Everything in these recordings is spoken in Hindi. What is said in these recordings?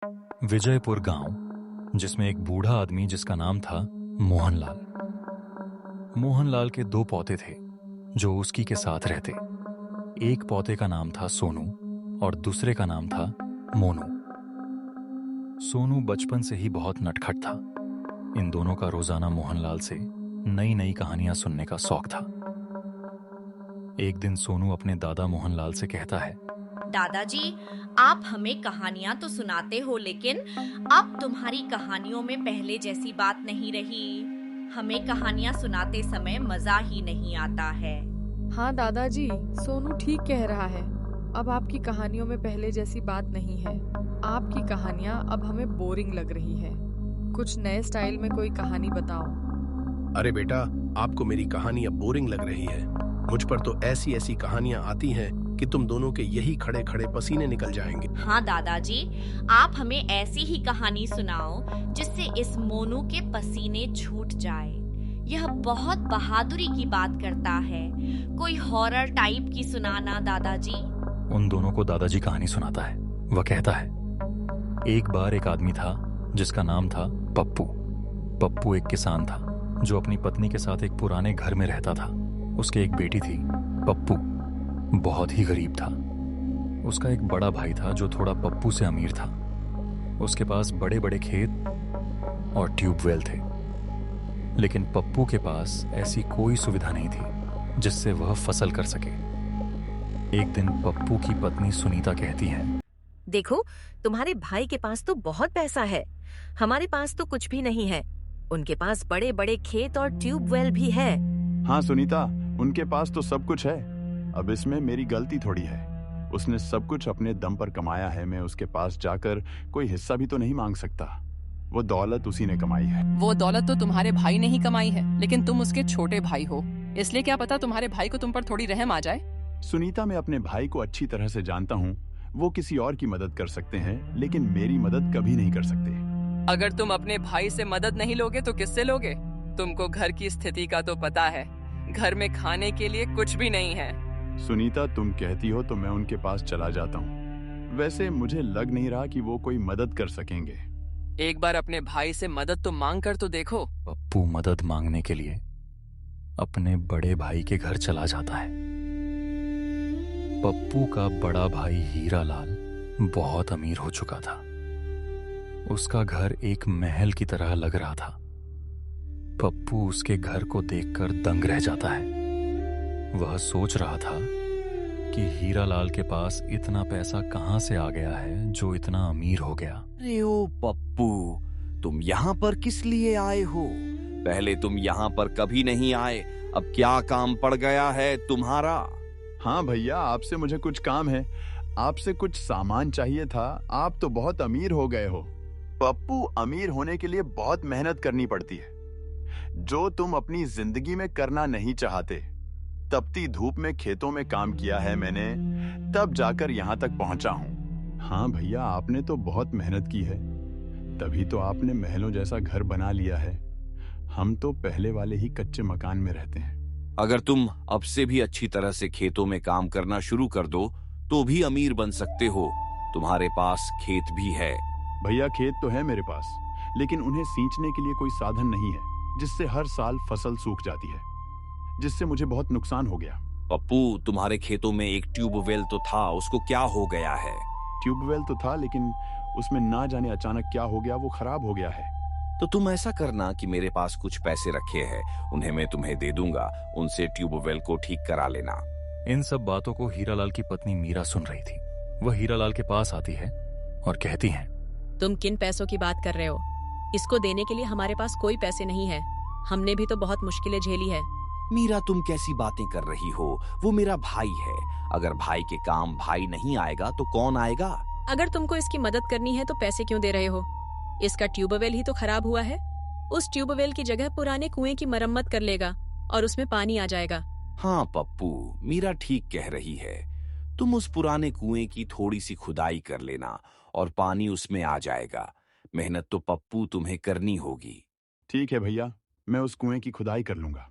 विजयपुर गांव, जिसमें एक बूढ़ा आदमी जिसका नाम था मोहनलाल। मोहनलाल के दो पोते थे जो उसकी के साथ रहते। एक पोते का नाम था सोनू और दूसरे का नाम था मोनू। सोनू बचपन से ही बहुत नटखट था। इन दोनों का रोजाना मोहनलाल से नई नई कहानियां सुनने का शौक था। एक दिन सोनू अपने दादा मोहनलाल से कहता है, दादाजी, आप हमें कहानियां तो सुनाते हो, लेकिन अब तुम्हारी कहानियों में पहले जैसी बात नहीं रही। हमें कहानियां सुनाते समय मजा ही नहीं आता है। हाँ दादाजी, सोनू ठीक कह रहा है। अब आपकी कहानियों में पहले जैसी बात नहीं है। आपकी कहानियाँ अब हमें बोरिंग लग रही है। कुछ नए स्टाइल में कोई कहानी बताओ। अरे बेटा, आपको मेरी कहानी अब बोरिंग लग रही है। मुझ पर तो ऐसी ऐसी कहानियां आती हैं कि तुम दोनों के यही खड़े खड़े पसीने निकल जाएंगे। हाँ दादाजी, आप हमें ऐसी ही कहानी सुनाओ जिससे इस मोनू के पसीने छूट जाए। यह बहुत बहादुरी की बात करता है। कोई हॉरर टाइप की सुनाना दादाजी। उन दोनों को दादाजी कहानी सुनाता है। वह कहता है, एक बार एक आदमी था जिसका नाम था पप्पू। पप्पू एक किसान था जो अपनी पत्नी के साथ एक पुराने घर में रहता था। उसके एक बेटी थी। पप्पू बहुत ही गरीब था। उसका एक बड़ा भाई था जो थोड़ा पप्पू से अमीर था। उसके पास बड़े बड़े खेत और ट्यूबवेल थे, लेकिन पप्पू के पास ऐसी कोई सुविधा नहीं थी जिससे वह फसल कर सके। एक दिन पप्पू की पत्नी सुनीता कहती है, देखो, तुम्हारे भाई के पास तो बहुत पैसा है, हमारे पास तो कुछ भी नहीं है। उनके पास बड़े बड़े खेत और ट्यूबवेल भी है। हाँ सुनीता, उनके पास तो सब कुछ है। अब इसमें मेरी गलती थोड़ी है। उसने सब कुछ अपने दम पर कमाया है। मैं उसके पास जाकर कोई हिस्सा भी तो नहीं मांग सकता। वो दौलत उसी ने कमाई है। वो दौलत तो तुम्हारे भाई ने ही कमाई है, लेकिन तुम उसके छोटे भाई हो, इसलिए क्या पता तुम्हारे भाई को तुम पर थोड़ी रहम आ जाए। सुनीता, मैं अपने भाई को अच्छी तरह से जानता हूँ। वो किसी और की मदद कर सकते हैं, लेकिन मेरी मदद कभी नहीं कर सकते। अगर तुम अपने भाई से मदद नहीं लोगे तो किससे लोगे? तुमको घर की स्थिति का तो पता है। घर में खाने के लिए कुछ भी नहीं है। सुनीता, तुम कहती हो तो मैं उनके पास चला जाता हूँ। वैसे मुझे लग नहीं रहा कि वो कोई मदद कर सकेंगे। एक बार अपने भाई से मदद तो मांग कर तो देखो। पप्पू मदद मांगने के लिए अपने बड़े भाई के घर चला जाता है। पप्पू का बड़ा भाई हीरालाल बहुत अमीर हो चुका था। उसका घर एक महल की तरह लग रहा था। पप्पू उसके घर को देखकर दंग रह जाता है। वह सोच रहा था कि हीरालाल के पास इतना पैसा कहां से आ गया है जो इतना अमीर हो गया। अरे ओ पप्पू, तुम यहाँ पर किस लिए आए हो? पहले तुम यहाँ पर कभी नहीं आए। अब क्या काम पड़ गया है तुम्हारा? हाँ भैया, आपसे मुझे कुछ काम है। आपसे कुछ सामान चाहिए था। आप तो बहुत अमीर हो गए हो। पप्पू, अमीर होने के लिए बहुत मेहनत करनी पड़ती है, जो तुम अपनी जिंदगी में करना नहीं चाहते। तपती धूप में खेतों में काम किया है मैंने, तब जाकर यहाँ तक पहुंचा हूँ। हाँ भैया, आपने तो बहुत मेहनत की है, तभी तो आपने महलों जैसा घर बना लिया है। हम तो पहले वाले ही कच्चे मकान में रहते हैं। अगर तुम अब से भी अच्छी तरह से खेतों में काम करना शुरू कर दो तो भी अमीर बन सकते हो। तुम्हारे पास खेत भी है। भैया, खेत तो है मेरे पास, लेकिन उन्हें सींचने के लिए कोई साधन नहीं है, जिससे हर साल फसल सूख जाती है, जिससे मुझे बहुत नुकसान हो गया। पप्पू, तुम्हारे खेतों में एक ट्यूबवेल तो था, उसको क्या हो गया है? ट्यूबवेल तो था, लेकिन उसमें ना जाने अचानक क्या हो गया, वो खराब हो गया है। तो तुम ऐसा करना कि मेरे पास कुछ पैसे रखे हैं, उन्हें मैं तुम्हें दे दूंगा। उनसे ट्यूबवेल को ठीक करा लेना। इन सब बातों को हीरालाल की पत्नी मीरा सुन रही थी। वह हीरालाल के पास आती है और कहती है, तुम किन पैसों की बात कर रहे हो? इसको देने के लिए हमारे पास कोई पैसे नहीं है। हमने भी तो बहुत मुश्किलें झेली है। मीरा, तुम कैसी बातें कर रही हो? वो मेरा भाई है। अगर भाई के काम भाई नहीं आएगा तो कौन आएगा? अगर तुमको इसकी मदद करनी है तो पैसे क्यों दे रहे हो? इसका ट्यूबवेल ही तो खराब हुआ है। उस ट्यूबवेल की जगह पुराने कुएं की मरम्मत कर लेगा और उसमें पानी आ जाएगा। हाँ पप्पू, मीरा ठीक कह रही है। तुम उस पुराने कुएं की थोड़ी सी खुदाई कर लेना और पानी उसमें आ जाएगा। मेहनत तो पप्पू तुम्हें करनी होगी। ठीक है भैया, मैं उस कुएं की खुदाई कर लूंगा।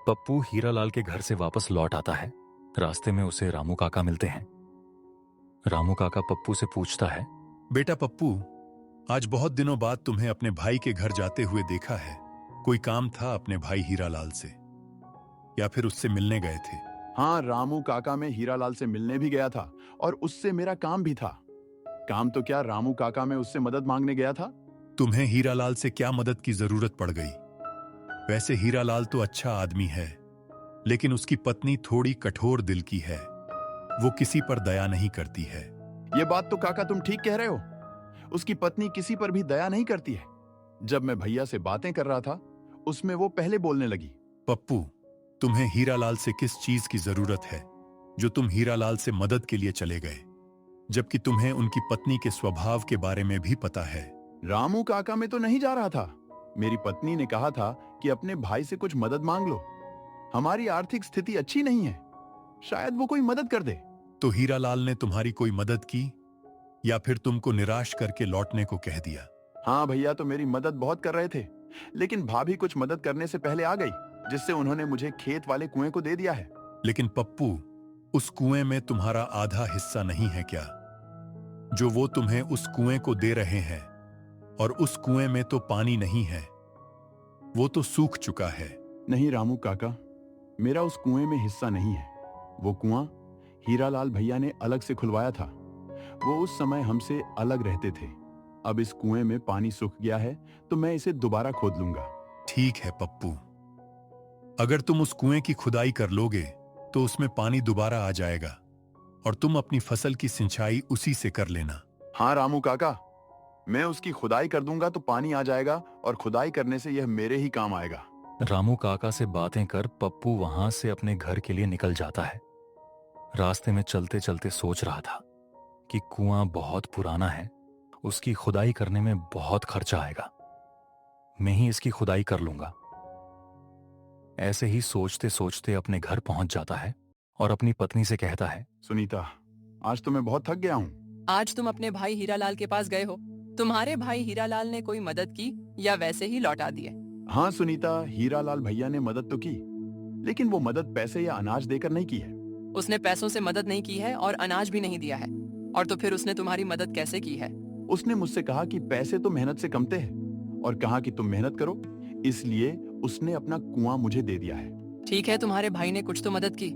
पप्पू हीरालाल के घर से वापस लौट आता है। रास्ते में उसे रामू काका मिलते हैं। रामू काका पप्पू से पूछता है, बेटा पप्पू, आज बहुत दिनों बाद तुम्हें अपने भाई के घर जाते हुए देखा है। कोई काम था अपने भाई हीरालाल से, या फिर उससे मिलने गए थे? हाँ रामू काका, मैं हीरालाल से मिलने भी गया था और उससे मेरा काम भी था। काम तो क्या, रामू काका मैं उससे मदद मांगने गया था। तुम्हें हीरालाल से क्या मदद की जरूरत पड़ गई? वैसे हीरालाल तो अच्छा आदमी है, लेकिन उसकी पत्नी थोड़ी कठोर दिल की है। वो किसी पर दया नहीं करती है। ये बात तो काका तुम ठीक कह रहे हो। उसकी पत्नी किसी पर भी दया नहीं करती है। जब मैं भैया से बातें कर रहा था, उसमें वो पहले बोलने लगी। पप्पू, तुम्हें हीरालाल से किस चीज की जरूरत है जो तुम हीरालाल से मदद के लिए चले गए, जबकि तुम्हें उनकी पत्नी के स्वभाव के बारे में भी पता है? रामू काका में तो नहीं जा रहा था। मेरी पत्नी ने कहा था कि अपने भाई से कुछ मदद मांग लो। हमारी आर्थिक स्थिति अच्छी नहीं है, शायद वो कोई मदद कर दे। तो हीरालाल ने तुम्हारी कोई मदद की या फिर तुमको निराश करके लौटने को कह दिया? हाँ भैया तो मेरी मदद बहुत कर रहे थे, लेकिन भाभी कुछ मदद करने से पहले आ गई, जिससे उन्होंने मुझे खेत वाले कुएं को दे दिया है। लेकिन पप्पू, उस कुएं में तुम्हारा आधा हिस्सा नहीं है क्या? जो वो तुम्हें उस कुएं को दे रहे हैं, और उस कुएं में तो पानी नहीं है, वो तो सूख चुका है। नहीं रामू काका, मेरा उस कुएं में हिस्सा नहीं है। वो कुआं हीरालाल भैया ने अलग से खुलवाया था। वो उस समय हमसे अलग रहते थे। अब इस कुएं में पानी सूख गया है तो मैं इसे दोबारा खोद लूंगा। ठीक है पप्पू, अगर तुम उस कुएं की खुदाई कर लोगे तो उसमें पानी दोबारा आ जाएगा और तुम अपनी फसल की सिंचाई उसी से कर लेना। हाँ रामू काका, मैं उसकी खुदाई कर दूंगा तो पानी आ जाएगा और खुदाई करने से यह मेरे ही काम आएगा। रामू काका से बातें कर पप्पू वहां से अपने घर के लिए निकल जाता है। रास्ते में चलते चलते सोच रहा था कि कुआं बहुत पुराना है, उसकी खुदाई करने में बहुत खर्चा आएगा, मैं ही इसकी खुदाई कर लूंगा। ऐसे ही सोचते सोचते अपने घर पहुंच जाता है और अपनी पत्नी से कहता है, सुनीता, आज तो मैं बहुत थक गया हूँ। आज तुम अपने भाई हीरालाल के पास गए हो, तुम्हारे भाई हीरालाल ने कोई मदद की या वैसे ही लौटा दिए? हाँ सुनीता, हीरालाल भैया ने मदद तो की, लेकिन वो मदद पैसे या अनाज देकर नहीं की है। उसने पैसों से मदद नहीं की है और अनाज भी नहीं दिया है, और तो फिर उसने तुम्हारी मदद कैसे की है? उसने मुझसे कहा कि पैसे तो मेहनत से कमते हैं और कहा कि तुम मेहनत करो, इसलिए उसने अपना कुआं मुझे दे दिया है। ठीक है, तुम्हारे भाई ने कुछ तो मदद की,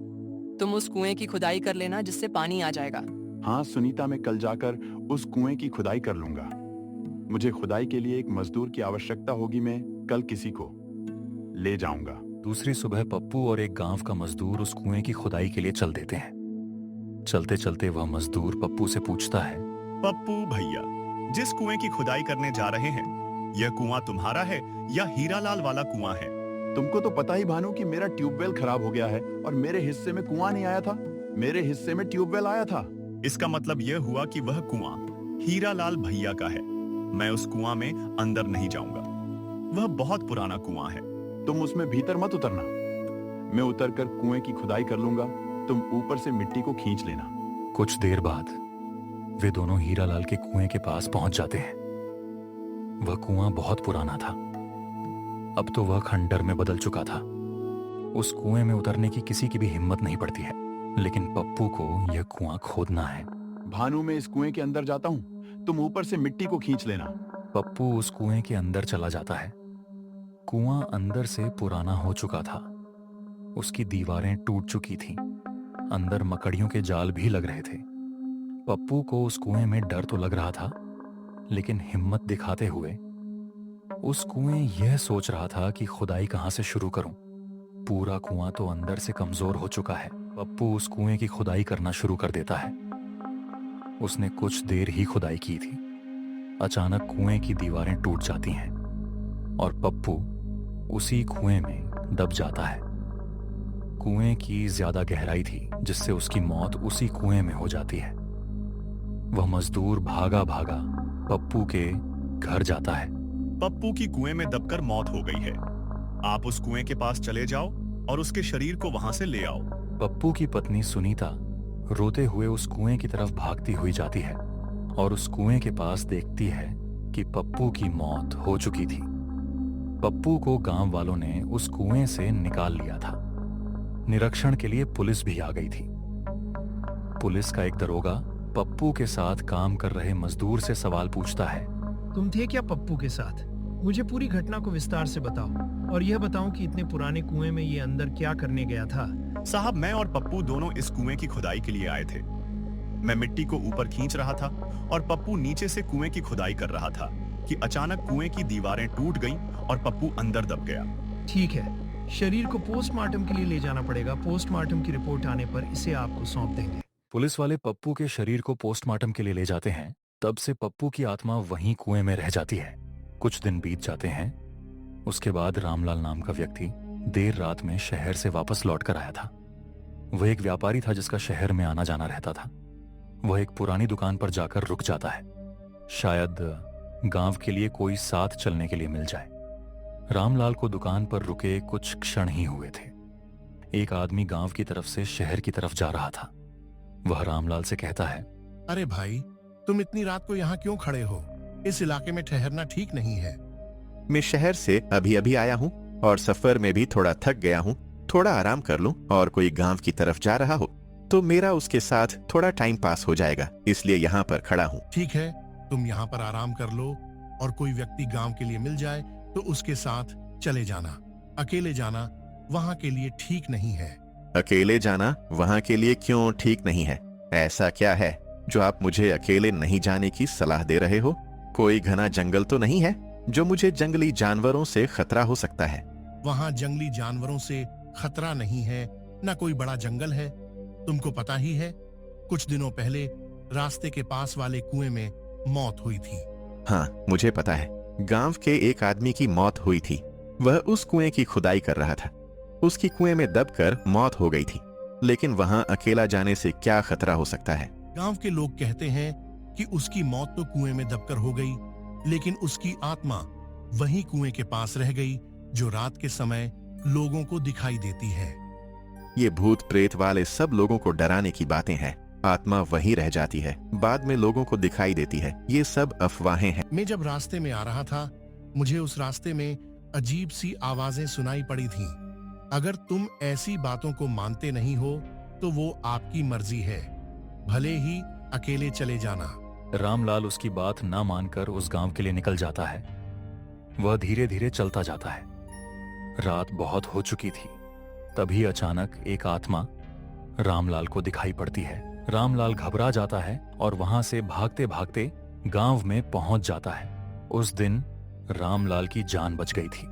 तुम उस कुएं की खुदाई कर लेना जिससे पानी आ जाएगा। हाँ सुनीता, मैं कल जाकर उस कुएं की खुदाई कर लूंगा। मुझे खुदाई के लिए एक मजदूर की आवश्यकता होगी, मैं कल किसी को ले जाऊंगा। दूसरी सुबह पप्पू और एक गांव का मजदूर उस कुएं की खुदाई के लिए चल देते हैं। चलते चलते वह मजदूर पप्पू से पूछता है, पप्पू भैया, जिस कुएं की खुदाई करने जा रहे हैं, यह कुआं तुम्हारा है या हीरालाल वाला कुआं है? तुमको तो पता ही भानु कि मेरा ट्यूबवेल खराब हो गया है और मेरे हिस्से में कुआं नहीं आया था, मेरे हिस्से में ट्यूबवेल आया था। इसका मतलब यह हुआ कि वह कुआं हीरालाल भैया का है। मैं उस कुआं में अंदर नहीं जाऊंगा, वह बहुत पुराना कुआं है। तुम उसमें भीतर मत उतरना, मैं उतरकर कुएं की खुदाई कर लूंगा, तुम ऊपर से मिट्टी को खींच लेना। कुछ देर बाद वे दोनों हीरालाल के कुएं के पास पहुंच जाते हैं। वह कुआं बहुत पुराना था, अब तो वह खंडर में बदल चुका था। उस कुएं में उतरने की किसी की भी हिम्मत नहीं पड़ती है, लेकिन पप्पू को यह कुआं खोदना है। भानु, मैं इस कुएं के अंदर जाता हूं, तुम ऊपर से मिट्टी को खींच लेना। पप्पू उस कुएं के अंदर चला जाता है। कुआं अंदर से पुराना हो चुका था, उसकी दीवारें टूट चुकी थीं, अंदर मकड़ियों के जाल भी लग रहे थे। पप्पू को उस कुएं में डर तो लग रहा था, लेकिन हिम्मत दिखाते हुए उस कुएं यह सोच रहा था कि खुदाई कहां से शुरू करूं। पूरा कुआं तो अंदर से कमजोर हो चुका है। पप्पू उस कुएं की खुदाई करना शुरू कर देता है। उसने कुछ देर ही खुदाई की थी, अचानक कुएं की दीवारें टूट जाती हैं और पप्पू उसी कुएं में दब जाता है। कुएं की ज्यादा गहराई थी, जिससे उसकी मौत उसी कुएं में हो जाती है। वह मजदूर भागा भागा पप्पू के घर जाता है। पप्पू की कुएं में दबकर मौत हो गई है, आप उस कुएं के पास चले जाओ और उसके शरीर को वहां से ले आओ। पप्पू की पत्नी सुनीता रोते हुए उस कुएं की तरफ भागती हुई जाती है और उस कुएं के पास देखती है कि पप्पू की मौत हो चुकी थी। पप्पू को गांव वालों ने उस कुएं से निकाल लिया था। निरीक्षण के लिए पुलिस भी आ गई थी। पुलिस का एक दरोगा पप्पू के साथ काम कर रहे मजदूर से सवाल पूछता है, तुम थे क्या पप्पू के साथ? मुझे पूरी घटना को विस्तार से बताओ और यह बताओ कि इतने पुराने कुएं में ये अंदर क्या करने गया था। साहब, मैं और पप्पू दोनों इस कुएं की खुदाई के लिए आए थे। मैं मिट्टी को ऊपर खींच रहा था और पप्पू नीचे से कुएं की खुदाई कर रहा था कि अचानक कुएं की दीवारें टूट गईं और पप्पू अंदर दब गया। ठीक है, शरीर को पोस्टमार्टम के लिए ले जाना पड़ेगा। पोस्टमार्टम की रिपोर्ट आने पर इसे आपको सौंप देंगे। पुलिस वाले पप्पू के शरीर को पोस्टमार्टम के लिए ले जाते हैं। तब से पप्पू की आत्मा वहीं कुएं में रह जाती है। कुछ दिन बीत जाते हैं। उसके बाद रामलाल नाम का व्यक्ति देर रात में शहर से वापस लौट कर आया था। वह एक व्यापारी था जिसका शहर में आना जाना रहता था। वह एक पुरानी दुकान पर जाकर रुक जाता है, शायद गांव के लिए कोई साथ चलने के लिए मिल जाए। रामलाल को दुकान पर रुके कुछ क्षण ही हुए थे। एक आदमी गांव की तरफ से शहर की तरफ जा रहा था। वह रामलाल से कहता है, अरे भाई, तुम इतनी रात को यहाँ क्यों खड़े हो? इस इलाके में ठहरना ठीक नहीं है। मैं शहर से अभी अभी आया हूँ और सफर में भी थोड़ा थक गया हूँ। थोड़ा आराम कर लूं और कोई गांव की तरफ जा रहा हो तो मेरा उसके साथ थोड़ा टाइम पास हो जाएगा, इसलिए यहाँ पर खड़ा हूँ। ठीक है, तुम यहाँ पर आराम कर लो और कोई व्यक्ति गांव के लिए मिल जाए तो उसके साथ चले जाना। अकेले जाना वहाँ के लिए ठीक नहीं है। अकेले जाना वहाँ के लिए क्यों ठीक नहीं है? ऐसा क्या है जो आप मुझे अकेले नहीं जाने की सलाह दे रहे हो? कोई घना जंगल तो नहीं है जो मुझे जंगली जानवरों से खतरा हो सकता है? वहाँ जंगली जानवरों से खतरा नहीं है, न कोई बड़ा जंगल है। तुमको पता ही है, कुछ दिनों पहले रास्ते के पास वाले कुएं में मौत हुई थी। हाँ, मुझे पता है। गांव के एक आदमी की मौत हुई थी। वह उस कुएं की खुदाई कर रहा था। उसकी कुएं में दबकर मौत हो गई थी। लेकिन वहां अकेला जाने से क्या खतरा हो सकता है? गांव के लोग कहते हैं कि उसकी मौत तो कुएं में दबकर हो गई, लेकिन उसकी आत्मा वही कुएं के पास रह गई जो रात के समय लोगों को दिखाई देती है। ये भूत प्रेत वाले सब लोगों को डराने की बातें हैं। आत्मा वही रह जाती है, बाद में लोगों को दिखाई देती है। ये सब अफवाहें हैं। मैं जब रास्ते में आ रहा था, मुझे उस रास्ते में अजीब सी आवाजें सुनाई पड़ी थीं। अगर तुम ऐसी बातों को मानते नहीं हो तो वो आपकी मर्जी है, भले ही अकेले चले जाना। रामलाल उसकी बात ना मानकर उस गांव के लिए निकल जाता है। वह धीरे धीरे चलता जाता है। रात बहुत हो चुकी थी। तभी अचानक एक आत्मा रामलाल को दिखाई पड़ती है। रामलाल घबरा जाता है और वहां से भागते भागते गांव में पहुंच जाता है। उस दिन रामलाल की जान बच गई थी।